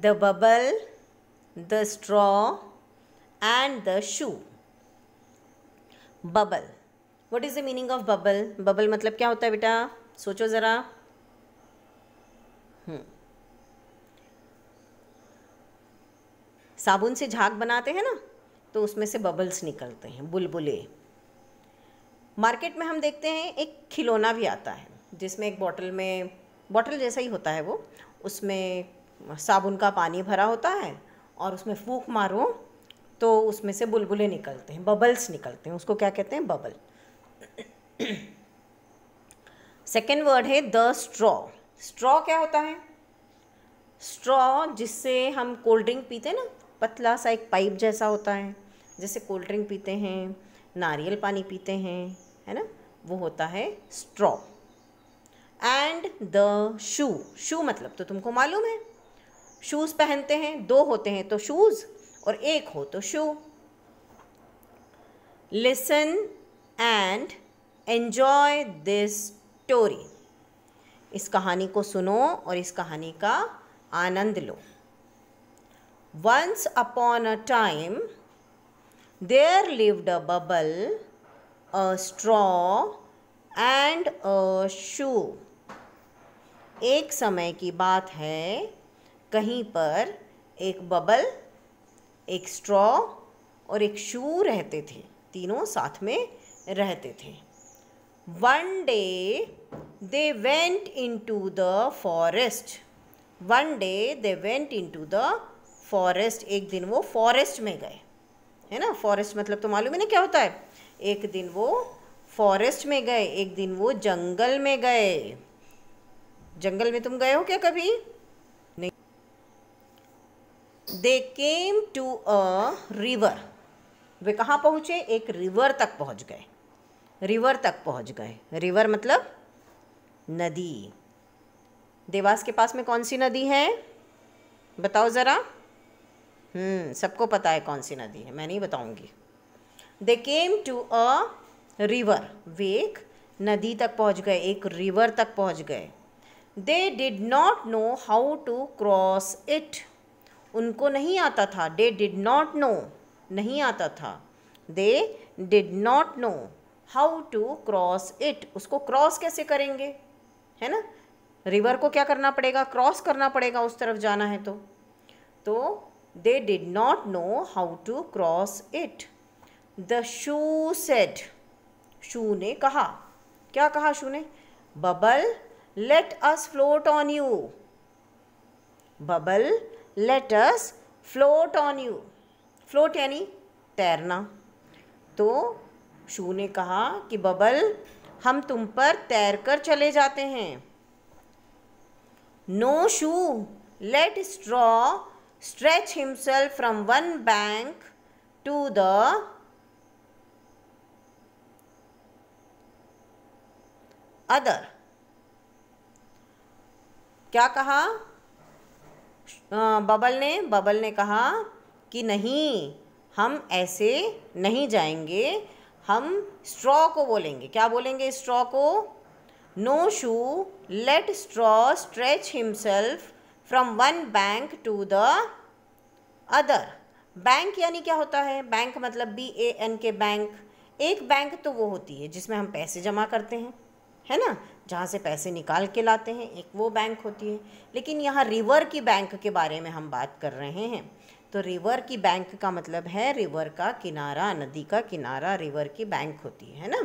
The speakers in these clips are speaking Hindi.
the bubble, the straw and the shoe. Bubble. What is the meaning of bubble? Bubble मतलब क्या होता है बेटा? सोचो ज़रा. साबुन से झाग बनाते हैं ना, तो उसमें से बबल्स निकलते हैं, बुलबुले. मार्केट में हम देखते हैं एक खिलौना भी आता है जिसमें एक बॉटल जैसा ही होता है वो, उसमें साबुन का पानी भरा होता है और उसमें फूंक मारो तो उसमें से बुलबुले निकलते हैं, बबल्स निकलते हैं. उसको क्या कहते हैं? बबल. सेकेंड वर्ड है द स्ट्रॉ. स्ट्रॉ क्या होता है? स्ट्रॉ जिससे हम कोल्ड ड्रिंक पीते हैं ना, पतला सा एक पाइप जैसा होता है, जैसे कोल्ड ड्रिंक पीते हैं, नारियल पानी पीते हैं, है ना, वो होता है straw. And the shoe. Shoe मतलब तो तुमको मालूम है, शूज़ पहनते हैं, दो होते हैं तो शूज़ और एक हो तो shoe. Listen and enjoy this story. इस कहानी को सुनो और इस कहानी का आनंद लो. Once upon a time there lived a bubble, a straw and a shoe. एक समय की बात है, कहीं पर एक बबल, एक स्ट्रॉ और एक शू रहते थे. तीनों साथ में रहते थे. One day they went into the forest. One day they went into the forest. एक दिन वो फॉरेस्ट में गए, है ना. फॉरेस्ट मतलब तो मालूम है ना क्या होता है. एक दिन वो फॉरेस्ट में गए, एक दिन वो जंगल में गए. जंगल में तुम गए हो क्या कभी? नहीं. दे केम टू अ रिवर. वे कहाँ पहुँचे? एक रिवर तक पहुँच गए. रिवर तक पहुँच गए. रिवर मतलब नदी. देवास के पास में कौन सी नदी है? बताओ ज़रा. सबको पता है कौन सी नदी है, मैं नहीं बताऊंगी. दे केम टू अ रिवर. वे एक नदी तक पहुँच गए, एक रिवर तक पहुँच गए. They did not know how to cross it. उनको नहीं आता था. दे डिड नॉट नो, नहीं आता था. They did not know how to cross it. उसको क्रॉस कैसे करेंगे, है ना. रिवर को क्या करना पड़ेगा? क्रॉस करना पड़ेगा, उस तरफ जाना है तो they did not know how to cross it. The shoe said. Shoe ने कहा. क्या कहा शू ने? Bubble let us float on you. Bubble let us float on you. Float यानी तैरना. तो शू ने कहा कि बबल हम तुम पर तैर कर चले जाते हैं. No shoe let straw stretch himself from one bank to the other. क्या कहा बबल ने कहा कि नहीं, हम ऐसे नहीं जाएंगे. हम स्ट्रॉ को बोलेंगे. क्या बोलेंगे स्ट्रॉ को? No shoe let straw stretch himself from one bank to the other. Bank यानी क्या होता है? बैंक मतलब BAN के बैंक. एक बैंक तो वो होती है जिसमें हम पैसे जमा करते हैं, है ना, जहाँ से पैसे निकाल के लाते हैं, एक वो बैंक होती है. लेकिन यहाँ रिवर की बैंक के बारे में हम बात कर रहे हैं. तो रिवर की बैंक का मतलब है रिवर का किनारा, नदी का किनारा रिवर की बैंक होती है ना.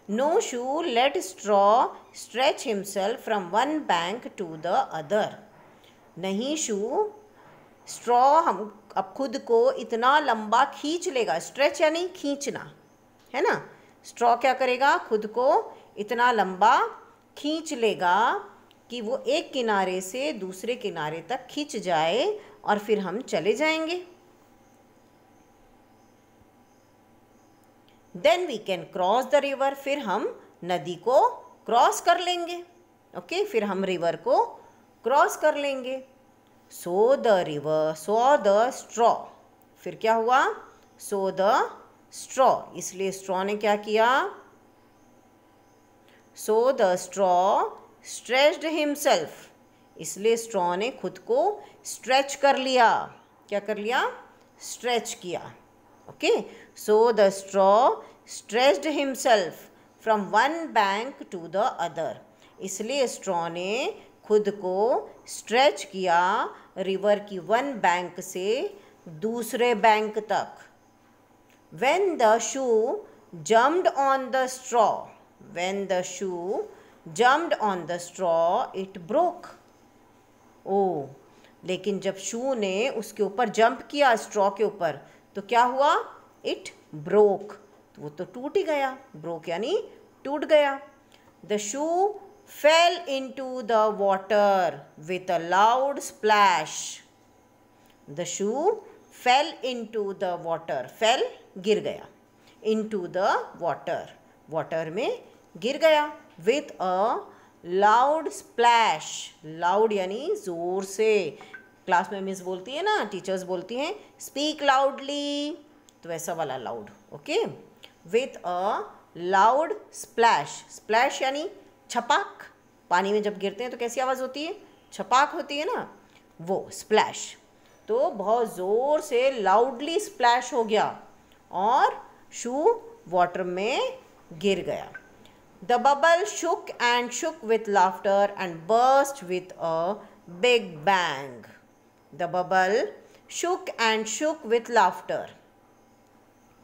No shoe let straw stretch himself from one bank to the other. नहीं शू, स्ट्रॉ हम अब खुद को इतना लंबा खींच लेगा. स्ट्रेच यानी खींचना, है ना. स्ट्रॉ क्या करेगा? खुद को इतना लंबा खींच लेगा कि वो एक किनारे से दूसरे किनारे तक खींच जाए और फिर हम चले जाएंगे. Then we can cross the river. फिर हम नदी को क्रॉस कर लेंगे. ओके, फिर हम रिवर को क्रॉस कर लेंगे. So the river saw the straw. फिर क्या हुआ? सो द स्ट्रॉ. इसलिए स्ट्रॉ ने क्या किया? सो द स्ट्रॉ स्ट्रेच्ड हिमसेल्फ. इसलिए स्ट्रॉ ने खुद को स्ट्रेच कर लिया। क्या कर लिया? स्ट्रेच किया। Okay, so the straw stretched himself from one bank to the other. इसलिए स्ट्रॉ ने खुद को स्ट्रेच किया रिवर की वन बैंक से दूसरे बैंक तक। When the shoe jumped on the straw, when the shoe jumped on the straw, it broke. ओह, लेकिन जब शू ने उसके ऊपर जंप किया, स्ट्रॉ के ऊपर, तो क्या हुआ? इट ब्रोक, तो वो तो टूट ही गया। ब्रोक यानी टूट गया। The shoe fail into the water with a loud splash. The shoe fail into the water, fail गिर गया, इनटू द वाटर, वाटर में गिर गया, with a loud splash. Loud यानी जोर से। क्लास में मिस बोलती है ना, टीचर्स बोलती हैं स्पीक लाउडली, तो वैसा वाला loud. Okay, with a loud splash. Splash यानी छपाक। पानी में जब गिरते हैं तो कैसी आवाज़ होती है? छपाक होती है ना, वो स्प्लैश। तो बहुत ज़ोर से लाउडली स्प्लैश हो गया और शू वाटर में गिर गया। The bubble shook and shook with laughter and burst with a big bang. The bubble shook and shook with laughter.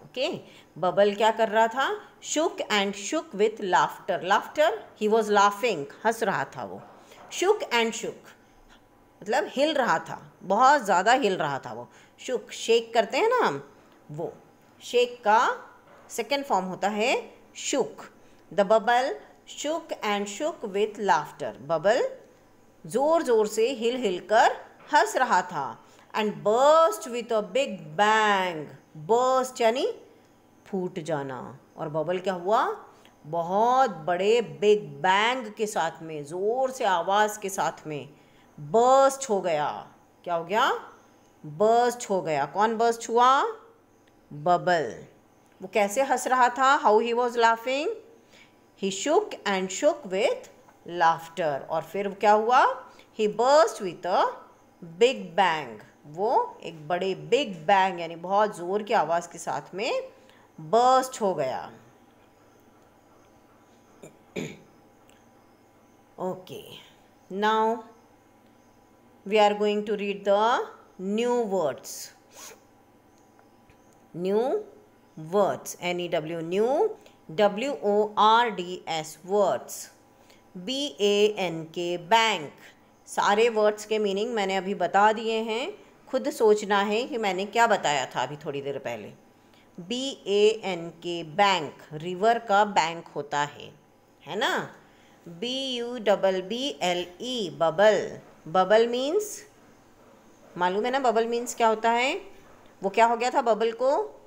Okay, bubble क्या कर रहा था? Shook and shook with laughter. Laughter, he was laughing, हंस रहा था वो। शुक एंड शुक मतलब हिल रहा था, बहुत ज़्यादा हिल रहा था वो। शुक, शेक करते हैं ना हम, वो शेक का सेकेंड फॉर्म होता है shook. The bubble shook and shook with laughter. Bubble ज़ोर ज़ोर से हिल हिल कर हंस रहा था। And burst with a big bang. Burst यानी फूट जाना, और बबल क्या हुआ? बहुत बड़े बिग बैंग के साथ में, ज़ोर से आवाज़ के साथ में बर्स्ट हो गया। क्या हो गया? बर्स्ट हो गया। कौन बर्स्ट हुआ? बबल। वो कैसे हंस रहा था? How he was laughing? He shook and shook with laughter. और फिर क्या हुआ? He burst with a big bang. वो एक बड़े बिग बैंग यानी बहुत ज़ोर की आवाज़ के साथ में बर्स्ट हो गया। Okay, now we are going to read the new words. New words, N-E-W, new, W-O-R-D-S, words, B-A-N-K, bank. सारे वर्ड्स के मीनिंग मैंने अभी बता दिए हैं, खुद सोचना है कि मैंने क्या बताया था अभी थोड़ी देर पहले। B-A-N-K, बैंक, रिवर का बैंक होता है ना। B-U-B-B-L-E, bubble. बबल मीन्स, मालूम है ना बबल मीन्स क्या होता है? वो क्या हो गया था? बबल को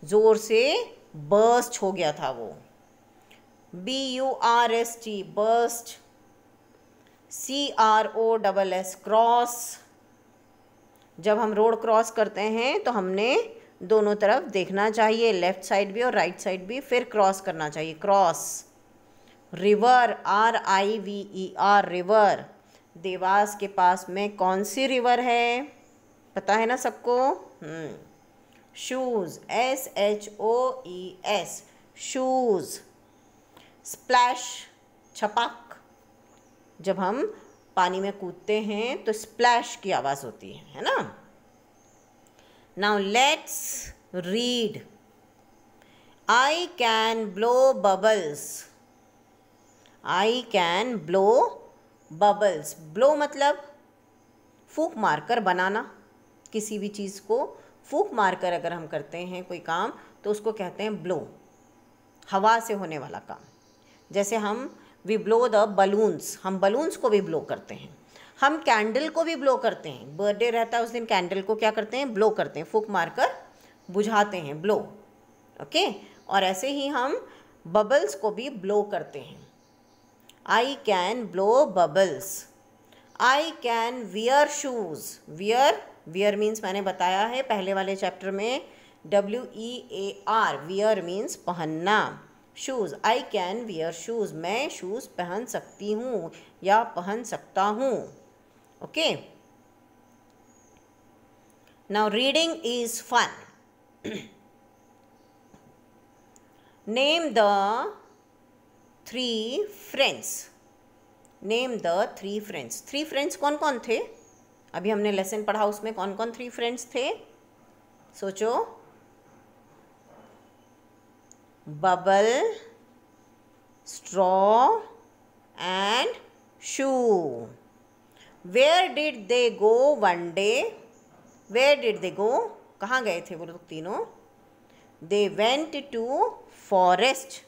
ज़ोर से बर्स्ट हो गया था वो। B-U-R-S-T, burst. C-R-O-S-S, cross. जब हम रोड क्रॉस करते हैं तो हमने दोनों तरफ देखना चाहिए, लेफ़्ट साइड भी और राइट साइड भी, फिर क्रॉस करना चाहिए, cross. River, R-I-V-E-R, river. Dewas के पास में कौन सी रिवर है? पता है ना सबको? Shoes, S-H-O-E-S, shoes. स्प्लैश, छपाक। जब हम पानी में कूदते हैं तो स्प्लैश की आवाज़ होती है ना। Now let's read. I can blow bubbles. I can blow bubbles. Blow मतलब फूंक मारकर बनाना। किसी भी चीज़ को फूंक मारकर अगर हम करते हैं कोई काम तो उसको कहते हैं ब्लो, हवा से होने वाला काम। जैसे हम वी ब्लो द बलून्स, हम बलून्स को भी ब्लो करते हैं। हम कैंडल को भी ब्लो करते हैं। बर्थडे रहता है उस दिन कैंडल को क्या करते हैं? ब्लो करते हैं, फूंक मारकर बुझाते हैं, ब्लो। ओके, और ऐसे ही हम बबल्स को भी ब्लो करते हैं। I can blow bubbles. I can wear shoes. Wear means मैंने बताया है पहले वाले चैप्टर में, W-E-A-R, wear means पहनना। shoes, I can wear shoes, मैं शूज़ पहन सकती हूँ या पहन सकता हूँ। Okay. Now reading is fun. Name the three friends. Name the three friends. Three friends कौन कौन थे? अभी हमने लेसन पढ़ा, उसमें कौन कौन थ्री फ्रेंड्स थे? सोचो. Bubble, straw and shoe. Where did they go one day? Where did they go? कहाँ गए थे वो लोग तीनों? They went to forest.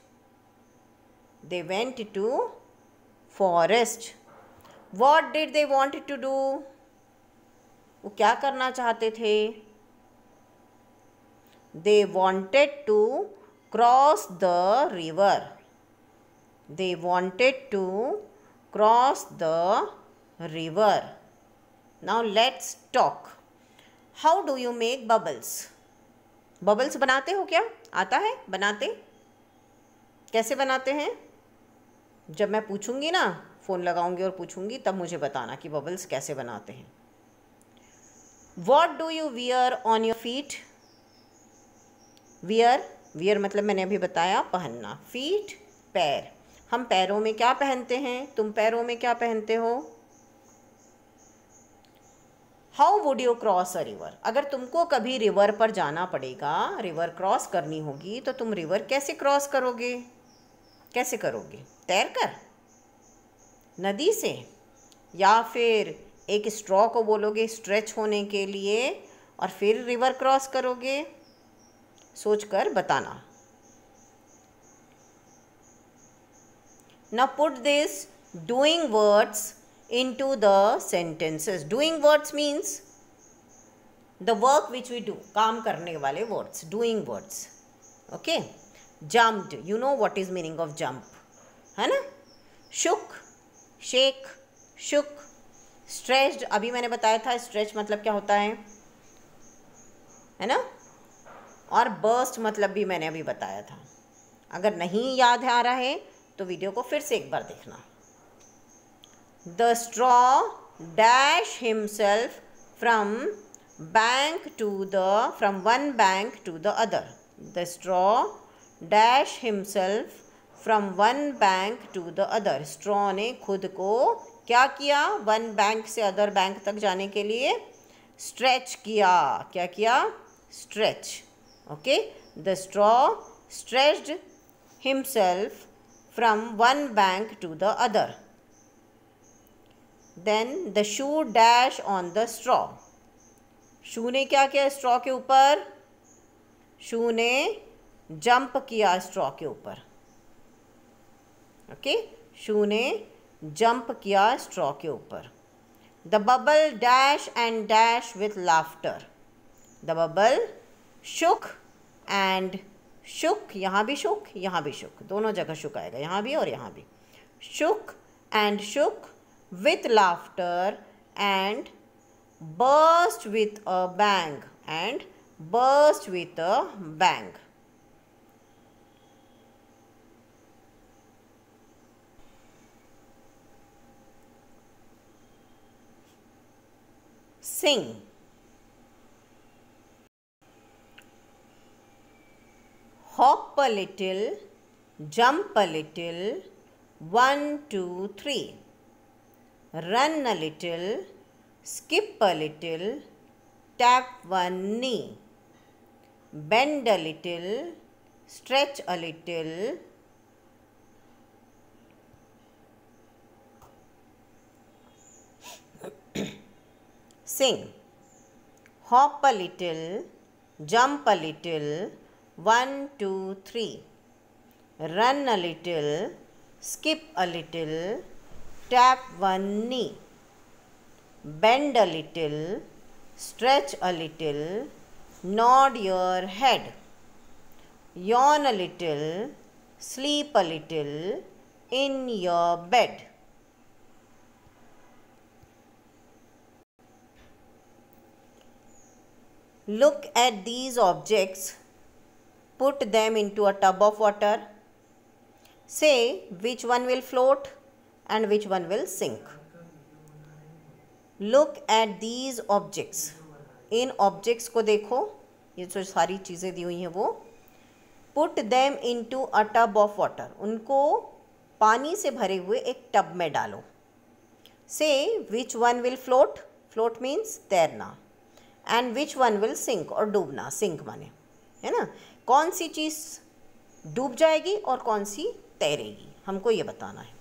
They went to forest. What did they want to do? वो क्या करना चाहते थे? They wanted to cross the river. They wanted to cross the river. Now let's talk. How do you make bubbles? Bubbles बनाते हो क्या? आता है बनाते? कैसे बनाते हैं? जब मैं पूछूंगी ना, फ़ोन लगाऊंगी और पूछूंगी, तब मुझे बताना कि बबल्स कैसे बनाते हैं. What do you wear on your feet? Wear मतलब मैंने अभी बताया पहनना. फीट पैर. हम पैरों में क्या पहनते हैं? तुम पैरों में क्या पहनते हो? How would you cross a river? अगर तुमको कभी रिवर पर जाना पड़ेगा, रिवर क्रॉस करनी होगी, तो तुम रिवर कैसे क्रॉस करोगे? कैसे करोगे? तैर कर? नदी से? या फिर एक स्ट्रॉ को बोलोगे स्ट्रेच होने के लिए और फिर रिवर क्रॉस करोगे? सोच कर बताना. Now put this doing words into the sentences. Doing words means the work which we do. काम करने वाले words. Doing words. Okay. Jumped. You know what is meaning of jump. है ना? Shook. Shake. Shook. Stretched. अभी मैंने बताया था stretch मतलब क्या होता है ना? और burst मतलब भी मैंने अभी बताया था. अगर नहीं याद आ रहा है तो वीडियो को फिर से एक बार देखना. The straw dash himself from one bank to the other. The straw dash himself from one bank to the other. Straw ने खुद को क्या किया? वन बैंक से अदर बैंक तक जाने के लिए स्ट्रेच किया. क्या किया? Stretch. Okay. The straw stretched himself from one bank to the other. Then the shoe dash on the straw. Shoe ने क्या किया स्ट्रॉ के ऊपर? शू ने जंप किया स्ट्रॉ के ऊपर. ओके. शू ने जंप किया स्ट्रॉ के ऊपर. The bubble dash and dash with laughter. The bubble shook and shook. यहाँ भी शुक, यहाँ भी शुक, दोनों जगह शुक आएगा, यहाँ भी और यहाँ भी. Shook and shook with laughter and burst with a bang. And burst with a bang. Sing. Hop a little, jump a little, 1, 2, 3. Run a little, skip a little, tap one knee. Bend a little, stretch a little. Sing. Hop a little, jump a little, 1, 2, 3. Run a little, skip a little, tap one knee. Bend a little, stretch a little, nod your head. Yawn a little, sleep a little in your bed. Look at these objects. Put them into a tub of water. Say which one will float and which one will sink. Look at these objects, in objects को देखो, ये जो सारी चीज़ें दी हुई हैं वो। Put them into a tub of water, उनको पानी से भरे हुए एक टब में डालो। Say which one will float, float means तैरना, and which one will sink, और डूबना, सिंक माने, है ना, कौन सी चीज़ डूब जाएगी और कौन सी तैरेगी, हमको ये बताना है।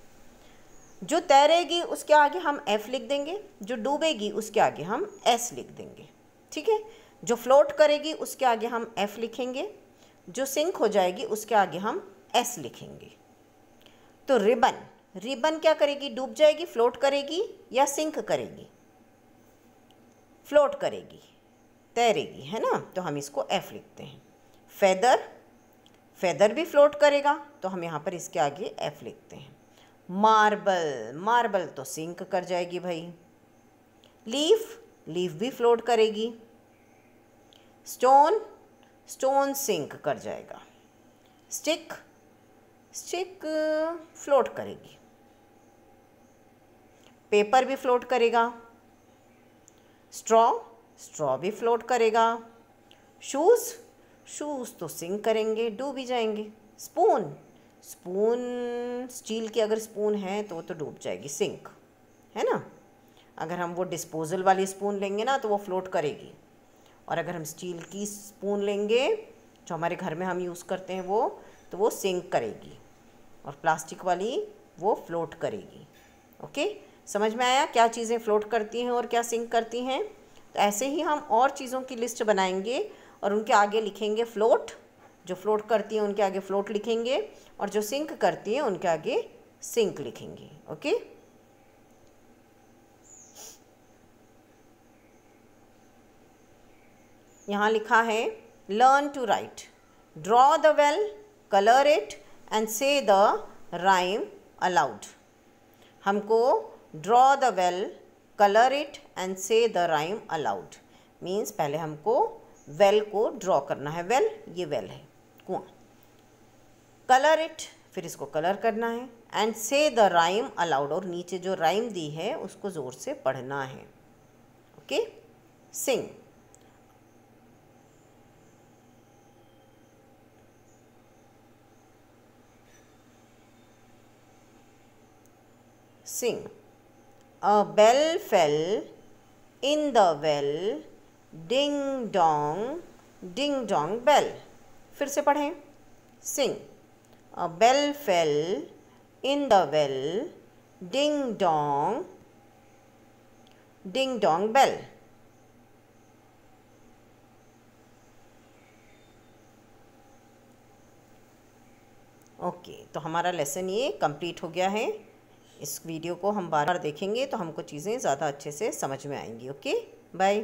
जो तैरेगी उसके आगे हम F लिख देंगे, जो डूबेगी उसके आगे हम S लिख देंगे, ठीक है। जो फ्लोट करेगी उसके आगे हम F लिखेंगे, जो सिंक हो जाएगी उसके आगे हम S लिखेंगे। तो रिबन, रिबन क्या करेगी, डूब जाएगी, फ्लोट करेगी या सिंक करेगी, फ्लोट करेगी, तैरेगी, है ना, तो हम इसको F लिखते हैं। फेदर, फेदर भी फ्लोट करेगा तो हम यहाँ पर इसके आगे F लिखते हैं। मार्बल, मार्बल तो सिंक कर जाएगी भाई। लीफ, लीफ भी फ्लोट करेगी। स्टोन, स्टोन सिंक कर जाएगा। स्टिक, स्टिक फ्लोट करेगी। पेपर भी फ्लोट करेगा। स्ट्रॉ, स्ट्रॉ भी फ्लोट करेगा। शूज़, शूज़ तो सिंक करेंगे, डूब ही जाएंगे। स्पून, स्पून स्टील की अगर स्पून है तो वो तो डूब जाएगी, सिंक, है ना। अगर हम वो डिस्पोजल वाली स्पून लेंगे ना तो वो फ्लोट करेगी, और अगर हम स्टील की स्पून लेंगे जो हमारे घर में हम यूज़ करते हैं वो, तो वो सिंक करेगी, और प्लास्टिक वाली वो फ्लोट करेगी। ओके, समझ में आया क्या चीज़ें फ्लोट करती हैं और क्या सिंक करती हैं। तो ऐसे ही हम और चीज़ों की लिस्ट बनाएंगे और उनके आगे लिखेंगे फ्लोट, जो फ्लोट करती हैं उनके आगे फ्लोट लिखेंगे, और जो सिंक करती हैं उनके आगे सिंक लिखेंगे। ओके, यहाँ लिखा है learn to write, draw the well, colour it and say the rhyme aloud. हमको draw the well, colour it and say the rhyme aloud means पहले हमको वेल को ड्रॉ करना है। वेल, ये वेल है, कुआं। कलर इट, फिर इसको कलर करना है। And say the rhyme allowed, और नीचे जो राइम दी है उसको ज़ोर से पढ़ना है। Okay, sing, sing. A bell fell in the well, ding dong bell. फिर से पढ़ें, sing. A bell fell in the well, ding dong bell. Okay, तो हमारा लेसन ये कंप्लीट हो गया है। इस वीडियो को हम बार बार देखेंगे तो हमको चीज़ें ज़्यादा अच्छे से समझ में आएंगी। Okay, bye.